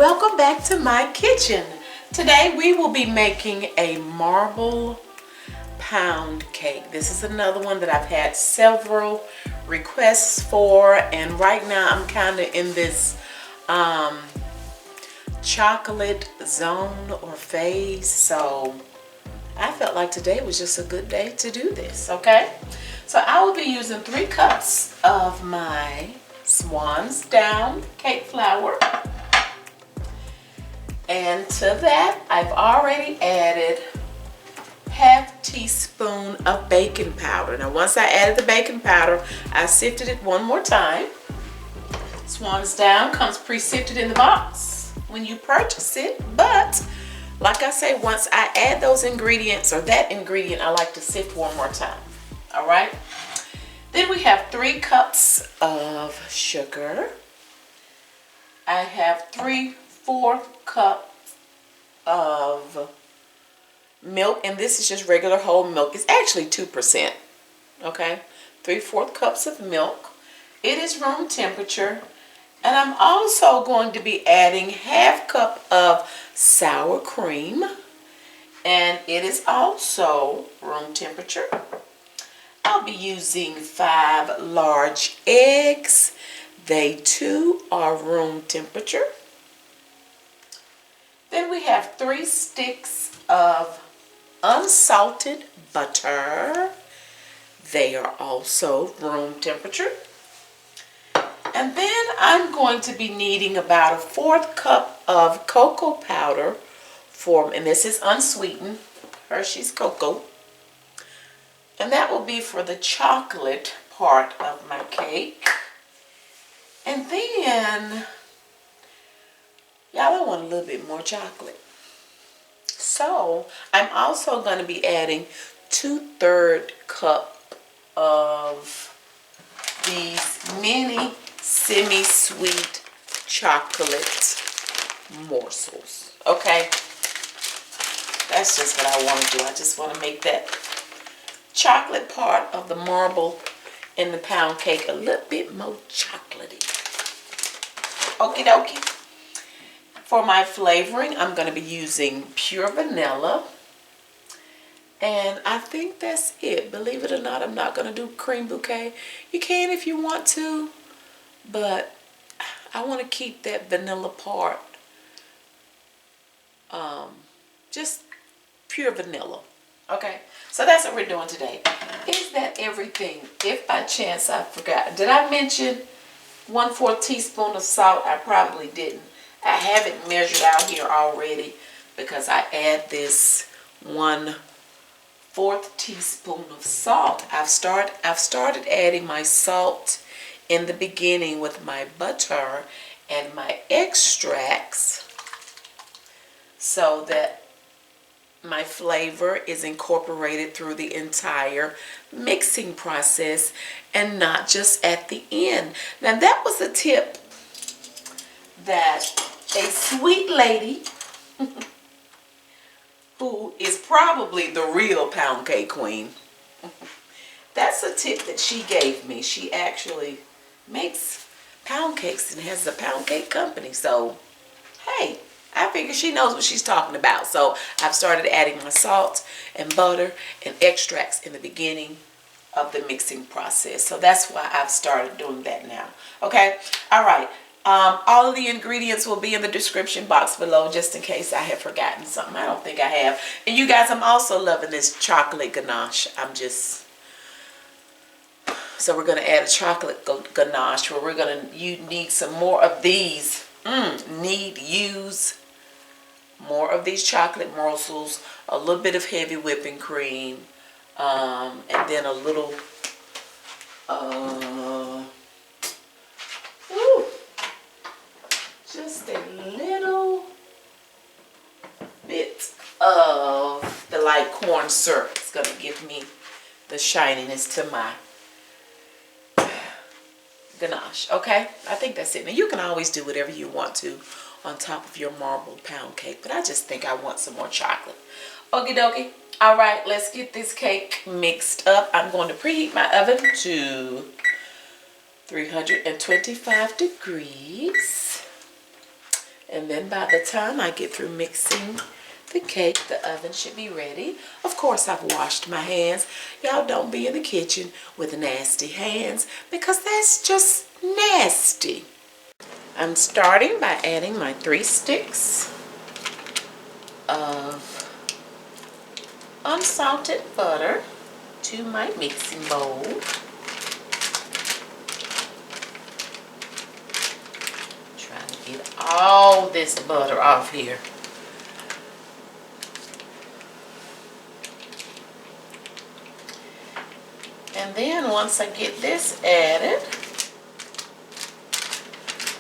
welcome back to my kitchen. Today we will be making a marble pound cake. This is another one that I've had several requests for, and right now I'm kind of in this chocolate zone or phase, so I felt like today was just a good day to do this. Okay, so I will be using 3 cups of my Swans down cake flour, and to that I've already added ½ teaspoon of baking powder. Now once I added the baking powder, I sifted it one more time. Swans down comes pre-sifted in the box when you purchase it, but like I say, once I add those ingredients, or that ingredient, I like to sift one more time. All right, then we have 3 cups of sugar. I have 3/4 cups of milk, and this is just regular whole milk. It's actually 2%. Okay, 3/4 cups of milk. It is room temperature, and I'm also going to be adding ½ cup of sour cream, and it is also room temperature. I'll be using 5 large eggs. They too are room temperature. Then we have 3 sticks of unsalted butter. They are also room temperature. And then I'm going to be needing about 1/4 cup of cocoa powder and this is unsweetened, Hershey's cocoa. And that will be for the chocolate part of my cake. And then, y'all, I want a little bit more chocolate. So I'm also going to be adding 2/3 cup of these mini semi-sweet chocolate morsels. Okay, that's just what I want to do. I just want to make that chocolate part of the marble in the pound cake a little bit more chocolatey. Okie dokie. For my flavoring, I'm going to be using pure vanilla. And I think that's it. Believe it or not, I'm not going to do cream bouquet. You can if you want to, but I want to keep that vanilla part just pure vanilla. Okay, so that's what we're doing today. Is that everything? If by chance I forgot, did I mention 1/4 teaspoon of salt? I probably didn't. I have it measured out here already because I add this 1/4 teaspoon of salt. I've started adding my salt in the beginning with my butter and my extracts so that my flavor is incorporated through the entire mixing process and not just at the end. Now that was a tip that a sweet lady who is probably the real pound cake queen, that's a tip that she gave me. She actually makes pound cakes and has a pound cake company. So, hey, I figure she knows what she's talking about. So I've started adding my salt and butter and extracts in the beginning of the mixing process. So that's why I've started doing that now. Okay, all right. All of the ingredients will be in the description box below just in case I have forgotten something. I don't think I have. And you guys, I'm also loving this chocolate ganache. So we're going to add a chocolate ganache where we're going to need some more of these. Use more of these chocolate morsels, a little bit of heavy whipping cream, and then a little just a little bit of the light corn syrup. It's going to give me the shininess to my ganache. Okay, I think that's it. Now you can always do whatever you want to on top of your marble pound cake, but I just think I want some more chocolate. Okie dokie. All right, let's get this cake mixed up. I'm going to preheat my oven to 325 degrees. And then by the time I get through mixing the cake, the oven should be ready. Of course, I've washed my hands. Y'all don't be in the kitchen with nasty hands because that's just nasty. I'm starting by adding my 3 sticks of unsalted butter to my mixing bowl. Trying to get all this butter off here. And then once I get this added,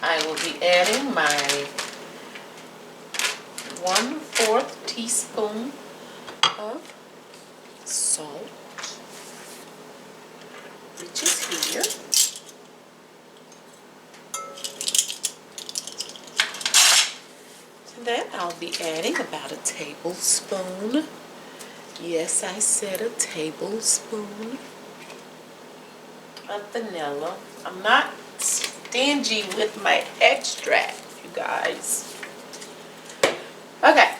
I will be adding my 1/4 teaspoon of salt, which is here. And then I'll be adding about a tablespoon. Yes, I said a tablespoon of vanilla. I'm not stingy with my extract, you guys. Okay.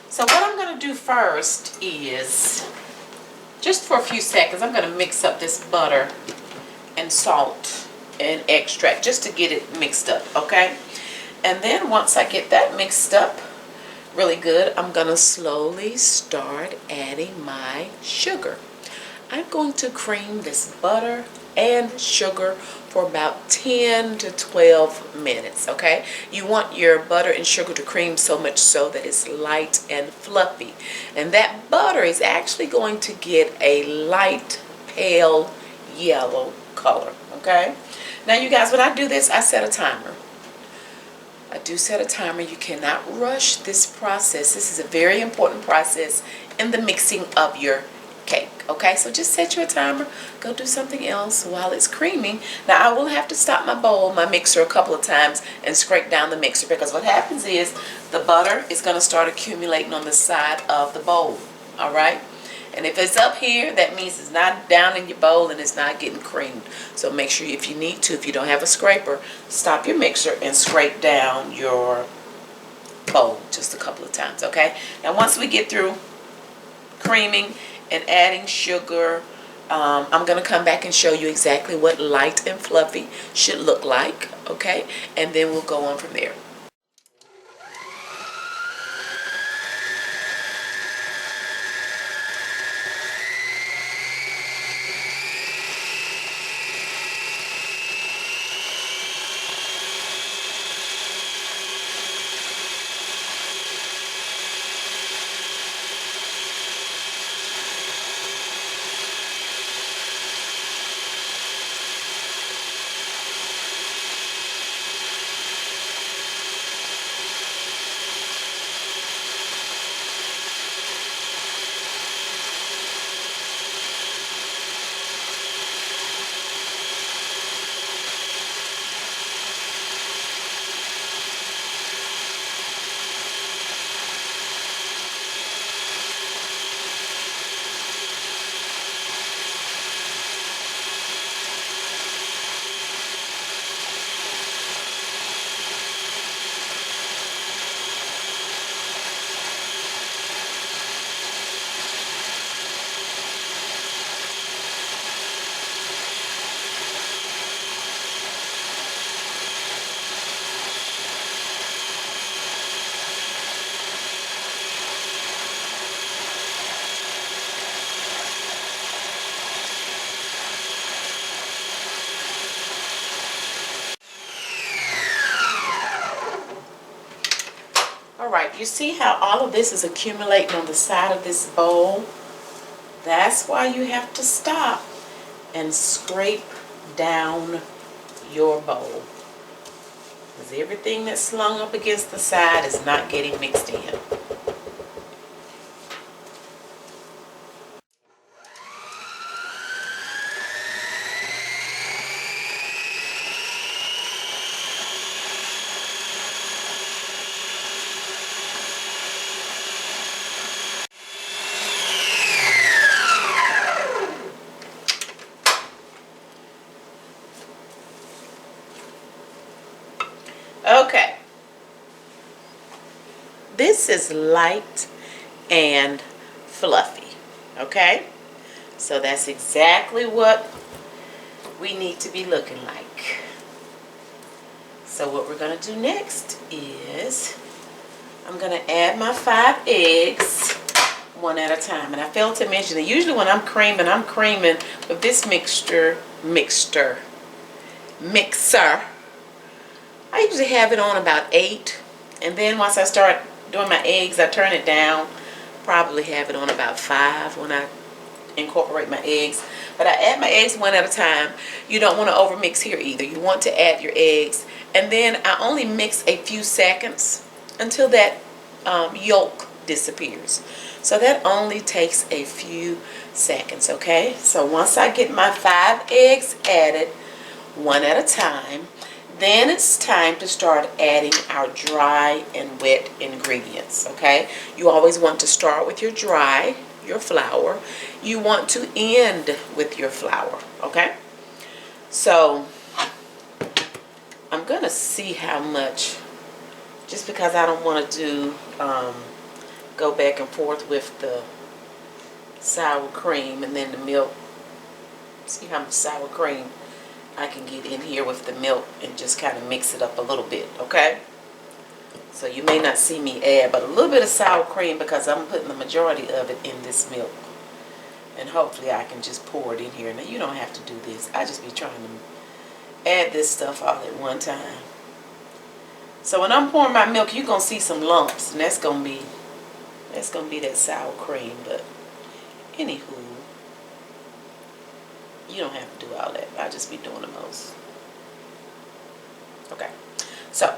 So what I'm going to do first is, just for a few seconds, I'm going to mix up this butter and salt and extract just to get it mixed up, okay? And then once I get that mixed up really good, I'm going to slowly start adding my sugar. I'm going to cream this butter and sugar for about 10 to 12 minutes, okay? You want your butter and sugar to cream so much so that it's light and fluffy. And that butter is actually going to get a light, pale yellow color, okay? Now, you guys, when I do this, I set a timer. I do set a timer. You cannot rush this process. This is a very important process in the mixing of your cake, okay? So just set your timer, go do something else while it's creaming. Now I will have to stop my bowl, my mixer, a couple of times and scrape down the mixer, because what happens is the butter is going to start accumulating on the side of the bowl, all right? And if it's up here, that means it's not down in your bowl and it's not getting creamed. So make sure, if you need to, if you don't have a scraper, stop your mixer and scrape down your bowl just a couple of times, okay? Now once we get through creaming and adding sugar, I'm going to come back and show you exactly what light and fluffy should look like, okay? And then we'll go on from there. Alright, you see how all of this is accumulating on the side of this bowl? That's why you have to stop and scrape down your bowl, because everything that's slung up against the side is not getting mixed in. Okay, this is light and fluffy. Okay, so that's exactly what we need to be looking like. So what we're going to do next is I'm going to add my 5 eggs one at a time. And I failed to mention that usually when I'm creaming with this mixer. I usually have it on about 8. And then once I start doing my eggs, I turn it down. Probably have it on about 5 when I incorporate my eggs. But I add my eggs one at a time. You don't want to overmix here either. You want to add your eggs. And then I only mix a few seconds until that yolk disappears. So that only takes a few seconds, okay? So once I get my 5 eggs added one at a time, then it's time to start adding our dry and wet ingredients, okay? You always want to start with your dry, your flour. You want to end with your flour, okay? So I'm gonna see how much, just because I don't want to do go back and forth with the sour cream and then the milk. See how much sour cream I can get in here with the milk and just kind of mix it up a little bit, okay? So you may not see me add but a little bit of sour cream because I'm putting the majority of it in this milk. And hopefully I can just pour it in here. Now you don't have to do this. I just be trying to add this stuff all at one time. So when I'm pouring my milk, you're going to see some lumps, and that's going to be that sour cream. But anywho, you don't have to do all that. I just be doing the most. Okay, so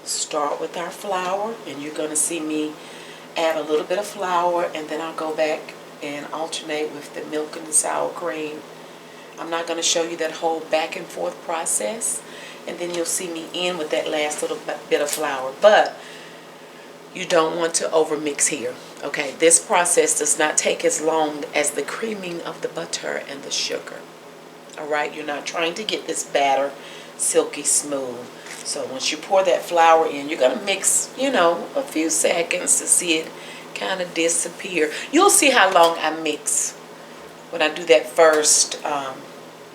start with our flour, and you're going to see me add a little bit of flour, and then I'll go back and alternate with the milk and the sour cream. I'm not going to show you that whole back and forth process, and then you'll see me in with that last little bit of flour. But you don't want to overmix here, okay? This process does not take as long as the creaming of the butter and the sugar, all right? You're not trying to get this batter silky smooth. So once you pour that flour in, you're going to mix, you know, a few seconds to see it kind of disappear. You'll see how long I mix when I do that first,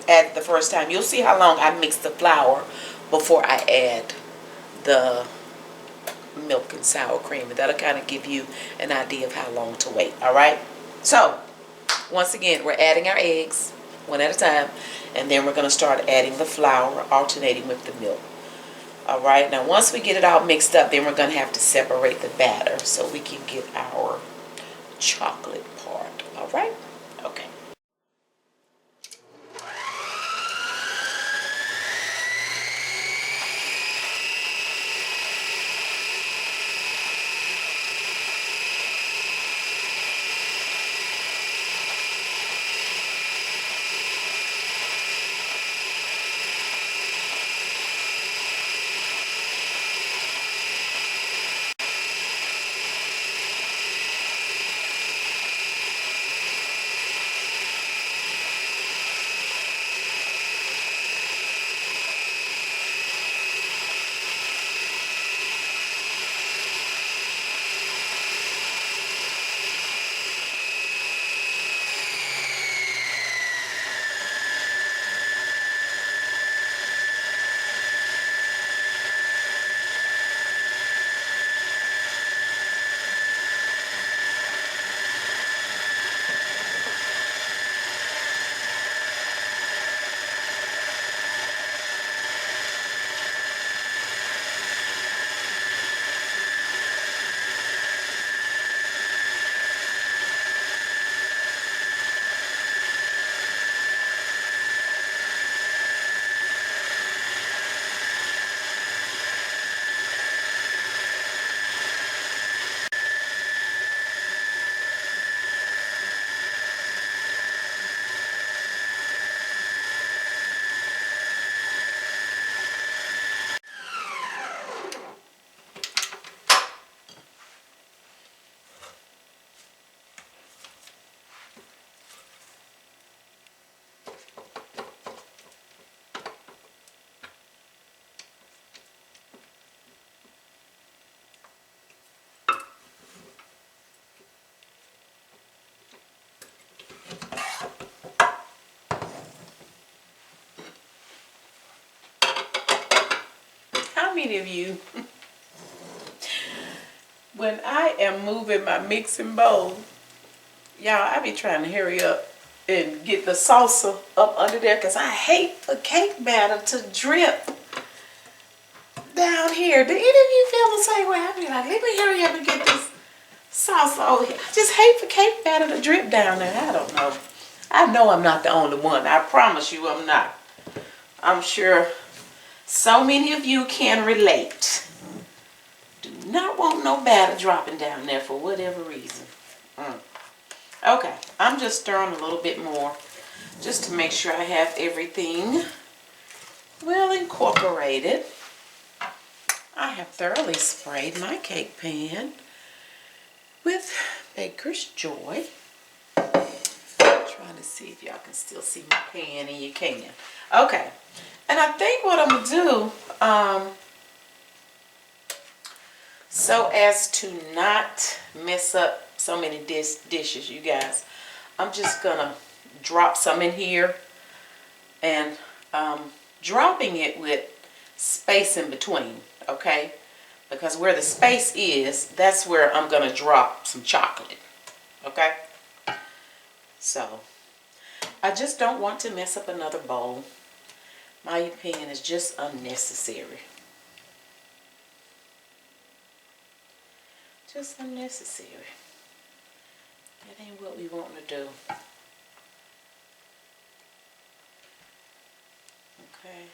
at the first time. You'll see how long I mix the flour before I add the milk and sour cream, and that'll kind of give you an idea of how long to wait. All right, so once again, we're adding our eggs one at a time, and then we're going to start adding the flour, alternating with the milk. All right, now once we get it all mixed up, then we're going to have to separate the batter so we can get our chocolate part. All right, okay. many of you, when I am moving my mixing bowl, y'all, I be trying to hurry up and get the salsa up under there because I hate for cake batter to drip down here. Do any of you feel the same way? I be like, let me hurry up and get this salsa over here. I just hate for cake batter to drip down there. I don't know. I know I'm not the only one. I promise you I'm not. I'm sure so many of you can relate. Do not want no batter dropping down there for whatever reason. Okay, I'm just stirring a little bit more just to make sure I have everything well incorporated. I have thoroughly sprayed my cake pan with Baker's Joy. Trying to see if y'all can still see my pan, and you can. Okay, and I think what I'm gonna do, so as to not mess up so many dishes, you guys, I'm just gonna drop some in here, and dropping it with space in between, okay? Because where the space is, that's where I'm gonna drop some chocolate, okay? So I just don't want to mess up another bowl. My opinion is just unnecessary. Just unnecessary. That ain't what we want to do. Okay.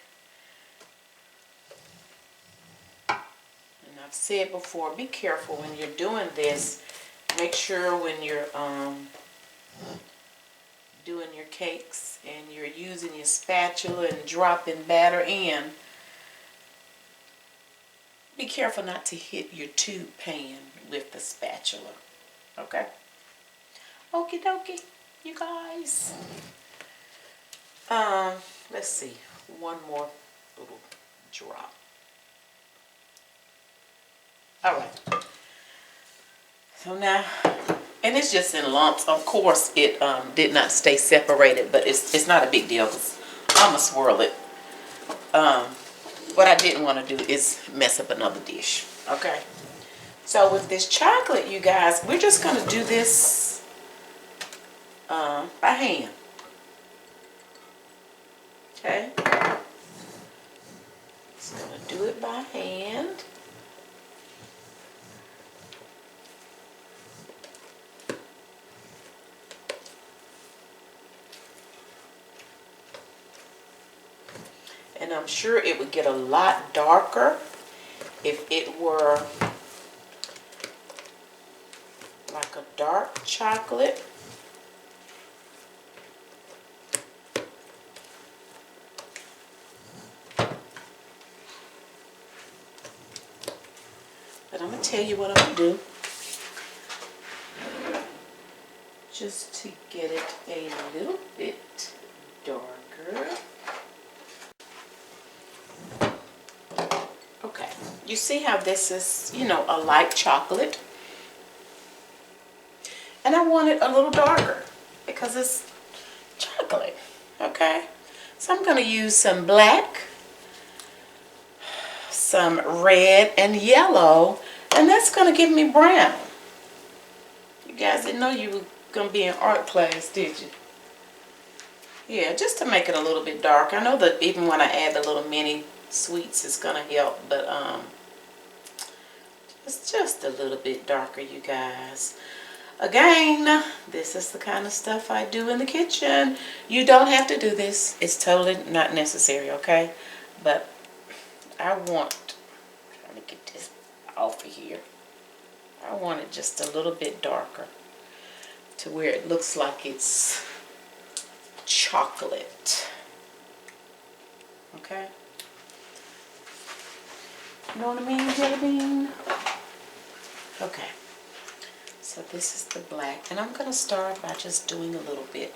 And I've said before, be careful when you're doing this. Make sure when you're doing your cakes and you're using your spatula and dropping batter in, be careful not to hit your tube pan with the spatula. Okay? Okie dokie, you guys. Let's see. One more little drop. Alright. So now, and it's just in lumps. Of course, it did not stay separated, but it's not a big deal because I'm going to swirl it. What I didn't want to do is mess up another dish. Okay? So with this chocolate, you guys, we're just going to do this by hand. Okay? Just going to do it by hand. And I'm sure it would get a lot darker if it were like a dark chocolate. But I'm going to tell you what I'm going to do. Just to get it a little bit darker. Okay, you see how this is, you know, a light chocolate? And I want it a little darker because it's chocolate, okay? So I'm going to use some black, some red and yellow, and that's going to give me brown. You guys didn't know you were going to be in art class, did you? Yeah, just to make it a little bit dark. I know that even when I add the little mini sweets, it's going to help, but it's just a little bit darker, you guys. Again, this is the kind of stuff I do in the kitchen. You don't have to do this. It's totally not necessary, okay? But I want, trying to get this off of here. I want it just a little bit darker to where it looks like it's chocolate. Okay? You know what I mean, jelly bean? Okay. So this is the black. And I'm going to start by just doing a little bit.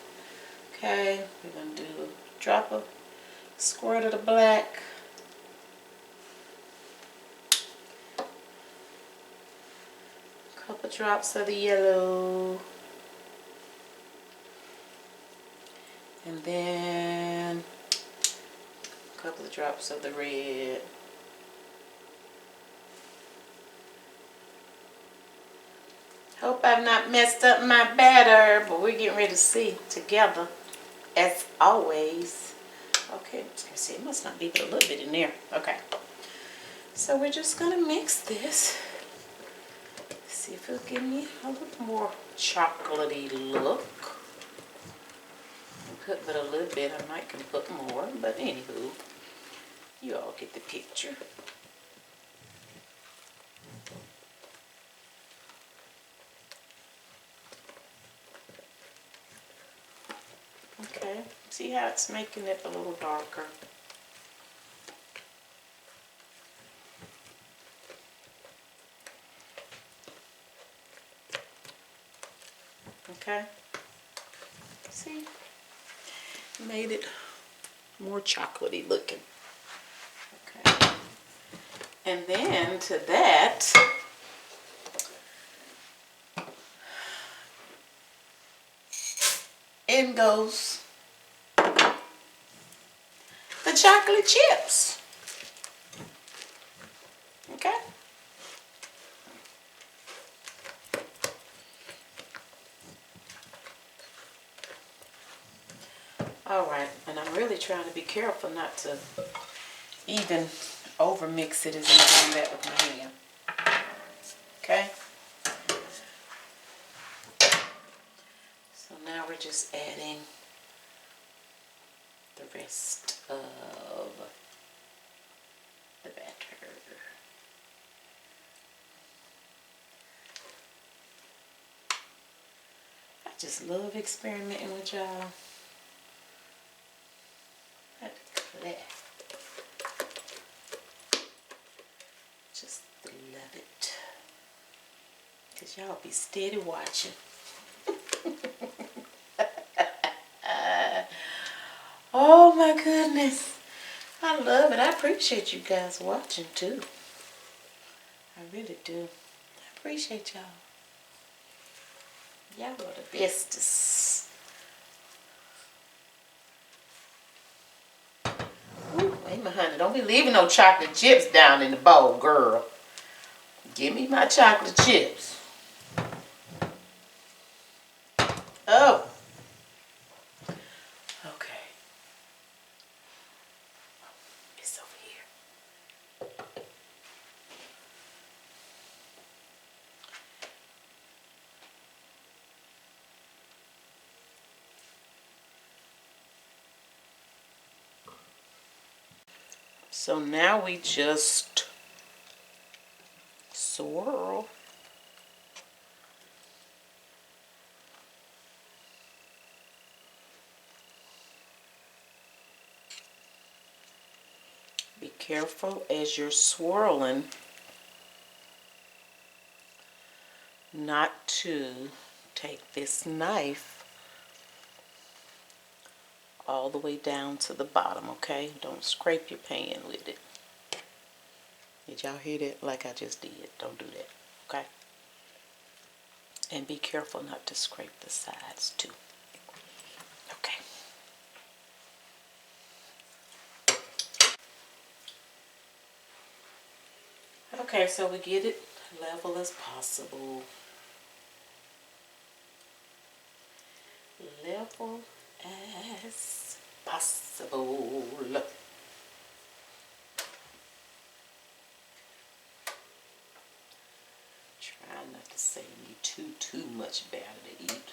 Okay? We're going to do a drop of squirt of the black. A couple drops of the yellow. And then a couple of drops of the red. Hope I've not messed up my batter, but we're getting ready to see together, as always. Okay, let's see, it must not be but a little bit in there. Okay, so we're just gonna mix this. See if it'll give me a little more chocolatey look. Put but a little bit, I might can put more, but anywho, you all get the picture. Okay, see how it's making it a little darker. Okay, see, made it more chocolatey looking. Okay, and then to that, in goes the chocolate chips. Okay. All right, and I'm really trying to be careful not to even over mix it as I'm doing that with my hand. Okay. So now we're just adding the rest of the batter. I just love experimenting with y'all. I declare. Just love it. Because y'all be steady watching. Oh my goodness. I love it. I appreciate you guys watching too. I really do. I appreciate y'all. Y'all are the bestest. Ooh, wait my honey. Don't be leaving no chocolate chips down in the bowl, girl. Give me my chocolate chips. Oh. Okay. It's over here. So now we just swirl. Be careful as you're swirling not to take this knife all the way down to the bottom, okay? Don't scrape your pan with it. Did y'all hear that? Like I just did. Don't do that, okay? And be careful not to scrape the sides too. Okay. Okay, so we get it level as possible. Level as possible. Try not to save me too much batter to eat.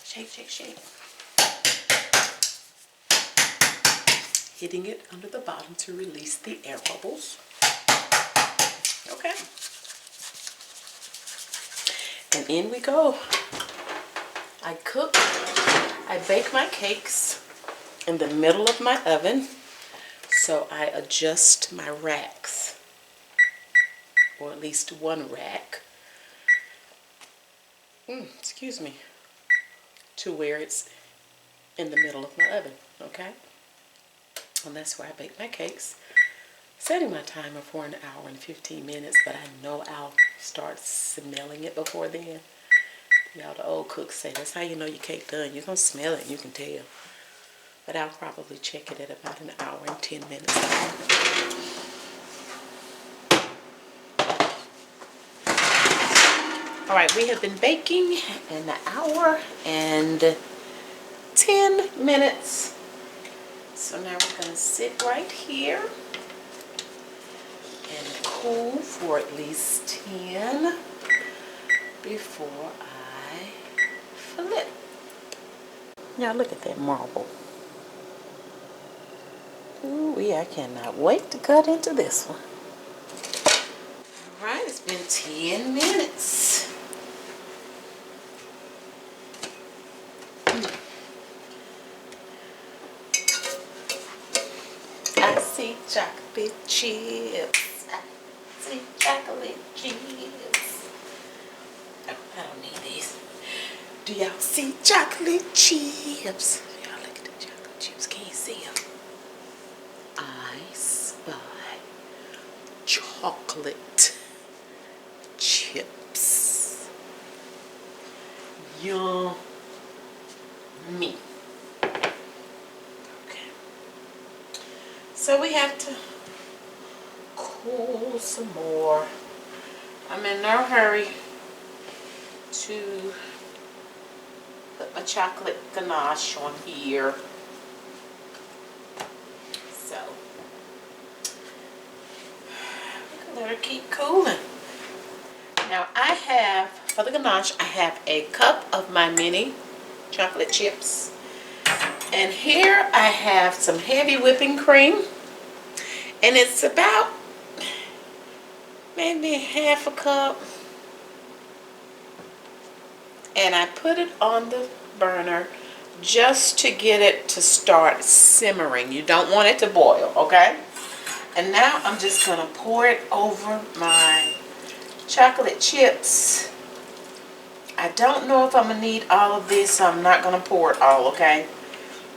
Shake, shake, shake. Hitting it under the bottom to release the air bubbles. Okay. And in we go. I bake my cakes in the middle of my oven. So I adjust my racks, or at least one rack, excuse me, to where it's in the middle of my oven, okay? And that's where I bake my cakes, setting my timer for 1 hour and 15 minutes, but I know I'll start smelling it before then. Y'all, the old cooks say that's how you know your cake done. You're gonna smell it and you can tell. But I'll probably check it at about an hour and 10 minutes. Alright, we have been baking an hour and 10 minutes. So now we're going to sit right here and cool for at least 10 before I flip. Now look at that marble. Ooh, I cannot wait to cut into this one. Alright, it's been 10 minutes. I see chocolate chips. I see chocolate chips. Oh, I don't need these. Do y'all see chocolate chips? Y'all look at the chocolate chips. Can you see them? I spy chocolate chips. Yummy. Okay. So we have to cool some more. I'm in no hurry to put my chocolate ganache on here. So let her keep cooling. Now I have, for the ganache, I have a cup of my mini chocolate chips. And here I have some heavy whipping cream. And it's about maybe half a cup. And I put it on the burner just to get it to start simmering. You don't want it to boil, okay? And now I'm just going to pour it over my chocolate chips. I don't know if I'm going to need all of this, so I'm not going to pour it all, okay?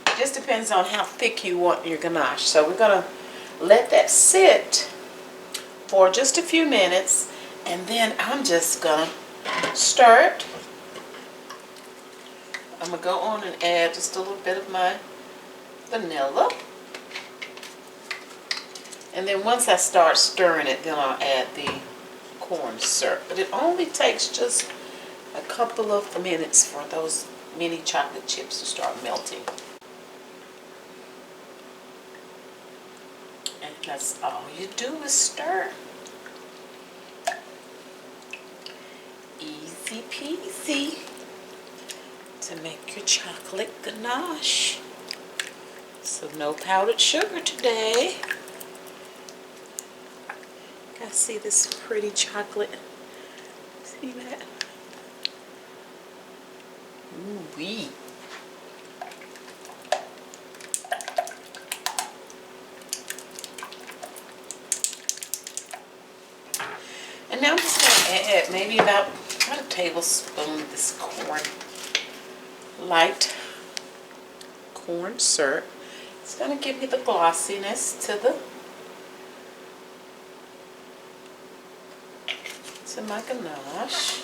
It just depends on how thick you want your ganache. So we're going to let that sit for just a few minutes, and then I'm just going to stir it. I'm going to go on and add just a little bit of my vanilla. And then once I start stirring it, then I'll add the corn syrup. But it only takes just a couple of minutes for those mini chocolate chips to start melting. And that's all you do is stir. Easy peasy to make your chocolate ganache. So no powdered sugar today. Guys, see this pretty chocolate? See that? Ooh-wee. And now I'm just going to add maybe about a tablespoon of this light corn syrup. It's going to give me the glossiness to my ganache.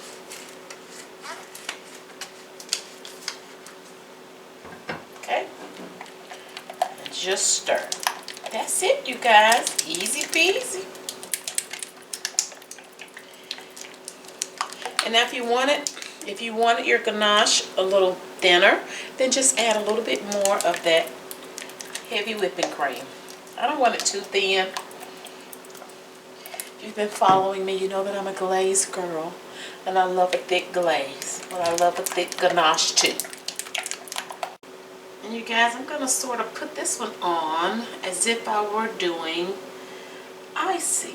Okay, and just stir. That's it, you guys. Easy peasy. And now if you wanted your ganache a little thinner, then just add a little bit more of that heavy whipping cream. I don't want it too thin. If you've been following me, you know that I'm a glaze girl, and I love a thick glaze. But I love a thick ganache too. And you guys, I'm going to sort of put this one on as if I were doing icing.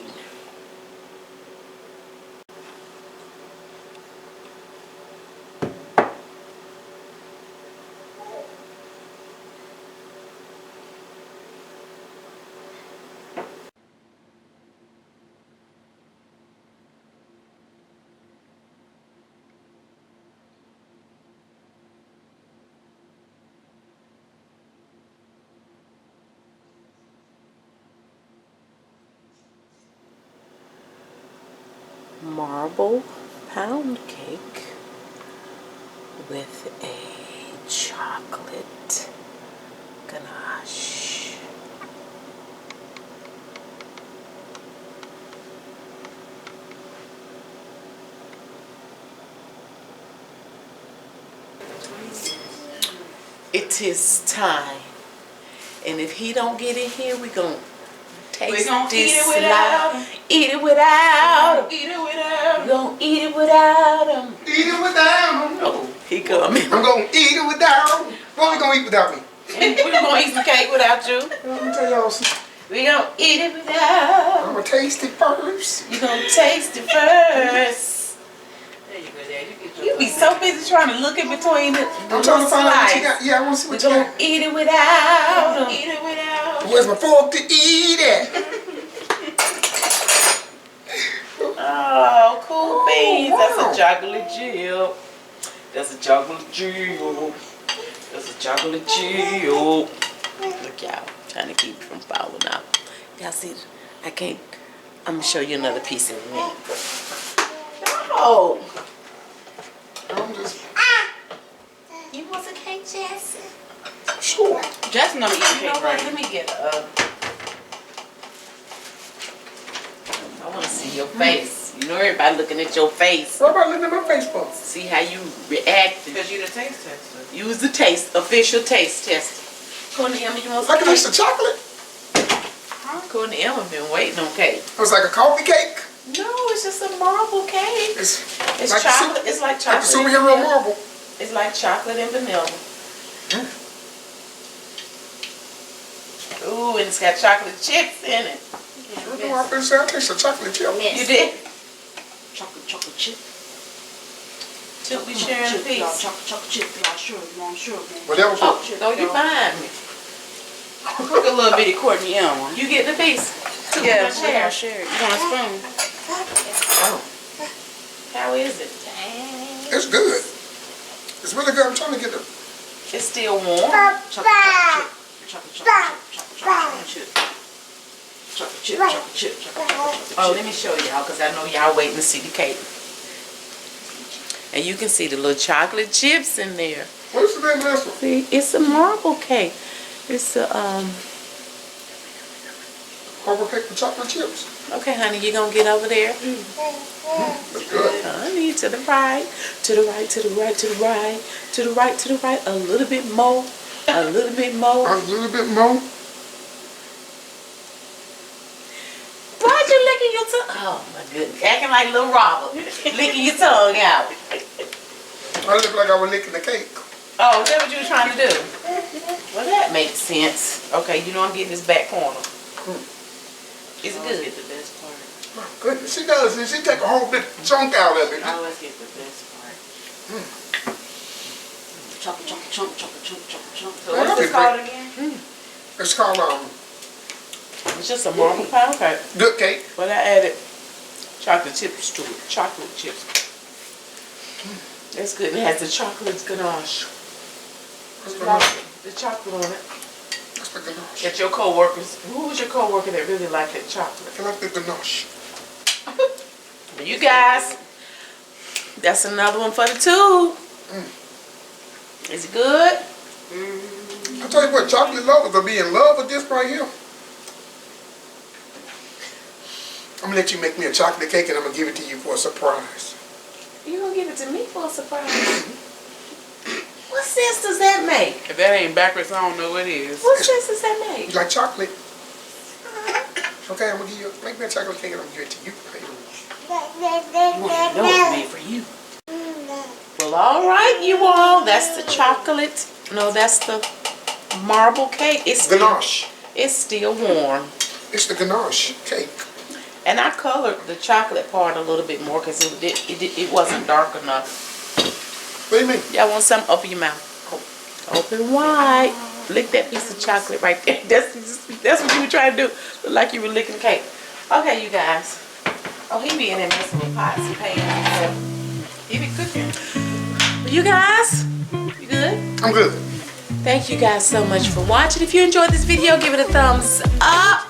marble pound cake with a chocolate ganache. It is time, and if he don't get in here, we gonna taste this slide. Eat it without him. Eat it without him. We gonna eat it without him. Eat it without him. Oh, he coming. I'm gonna eat it without him. What we gonna eat without me? We're gonna eat some cake without you. Let me tell y'all something. We gonna eat it without. I'm gonna taste it first. You gonna taste it first. There you go, Dad. You be so busy trying to look in between the I'm trying to find out what you got. Yeah, I want to see We what you gonna got. eat it without him. Eat it without. Where's my fork to eat it? Oh, cool beans. wow. That's a chocolate chip. That's a chocolate chip. That's a chocolate chip. Look, y'all. Trying to keep it from falling out. Y'all see, I can't. I'm gonna show you another piece in a minute. No. I'm just You want some cake, Jess? sure. Justin don't eat You know cake what? right. Let me get I want to see your face. You know everybody looking at your face. What about looking at my Facebook? See how you reacted. Because you the taste tester. Use the official taste test. Courtney Emma, you want some Like a cake? piece of chocolate? Courtney Emma been waiting on cake. It was like a coffee cake. No, it's just a marble cake. It's It's like chocolate. It's like like chocolate. the and superhero vanilla. marble. It's like chocolate and vanilla. Ooh, and it's got chocolate chips in it. I know I been saying I taste a chocolate chip. You did? Chocolate chip. Took me sharing a Y'all, piece. chocolate chip. Y'all sure. You want sure. Whatever. Oh, no, you behind me. Cook a little bitty Courtney Elm. You get the piece. Took Yeah, my we're share. gonna share it. You want a spoon? Oh. How is it? It's good. It's really good. I'm trying to get the. It's still warm. Chocolate chip. Oh, let me show y'all because I know y'all waiting to see the cake. And you can see the little chocolate chips in there. What's the name of this one? See, it's a marble cake. It's a Marble cake with chocolate chips. Okay, honey, you gonna get over there? That's good. Honey, to the right, to the right, to the right, to the right, to the right, to the right, a little bit more, a little bit more. A little bit more. Why'd you licking your tongue? Oh my goodness, acting like little Robert, licking your tongue out. I look like I was licking the cake. Oh, is that what you were trying to do? Well, that makes sense. Okay, you know I'm getting this back corner. Is it Always good? get the best part. My goodness, she does. She take a whole big chunk out of it. I always get the best part. Chocolate chunk. So what's this called again? It's called It's just a marble pound cake. good cake. But I added chocolate chips to it. Chocolate chips. That's good. It has the chocolate ganache. That's the ganache. The chocolate on it. That's the ganache. That your co-workers. Who was your co-worker that really liked that chocolate? I like the ganache. You guys, that's another one for the tube. Is it good? I tell you what, chocolate lovers will be in love with this right here. I'm gonna let you make me a chocolate cake and I'm gonna give it to you for a surprise. You gonna give it to me for a surprise? What sense does that make? If that ain't backwards, I don't know what is. What sense does that make? You like chocolate? Okay, I'm gonna give you, make me a chocolate cake and I'm gonna give it to you. You want to know it's made for you. Well, all right, you all. That's the chocolate. No, that's the marble cake. It's still, Ganache. it's still warm. It's the ganache cake. And I colored the chocolate part a little bit more because it wasn't dark enough. What do you mean? Y'all want something? Open your mouth. Open wide. Lick that piece of chocolate right there. That's what you were trying to do. Look like you were licking cake. Okay, you guys. Oh, he be in there messing with pots and pans. He be cooking. You guys, you good? I'm good. Thank you guys so much for watching. If you enjoyed this video, give it a thumbs up.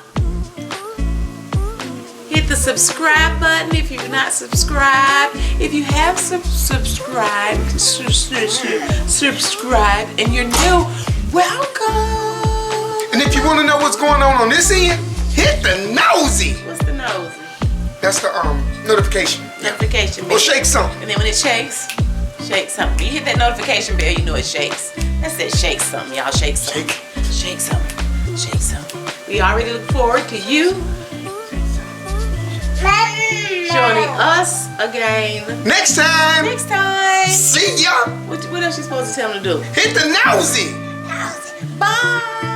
Hit the subscribe button if you're not subscribed. If you have subscribed and you're new, welcome. And if you want to know what's going on this end, hit the nosy. What's the nosy? That's the notification. Notification bell. Or shake something. And then when it shakes, shake something. When you hit that notification bell, you know it shakes. That says shake something, y'all. Shake something. Shake something. Shake something. We already look forward to you joining us again. Next time. Next time. See ya. What else you supposed to tell them to do? Hit the nosy. Bye.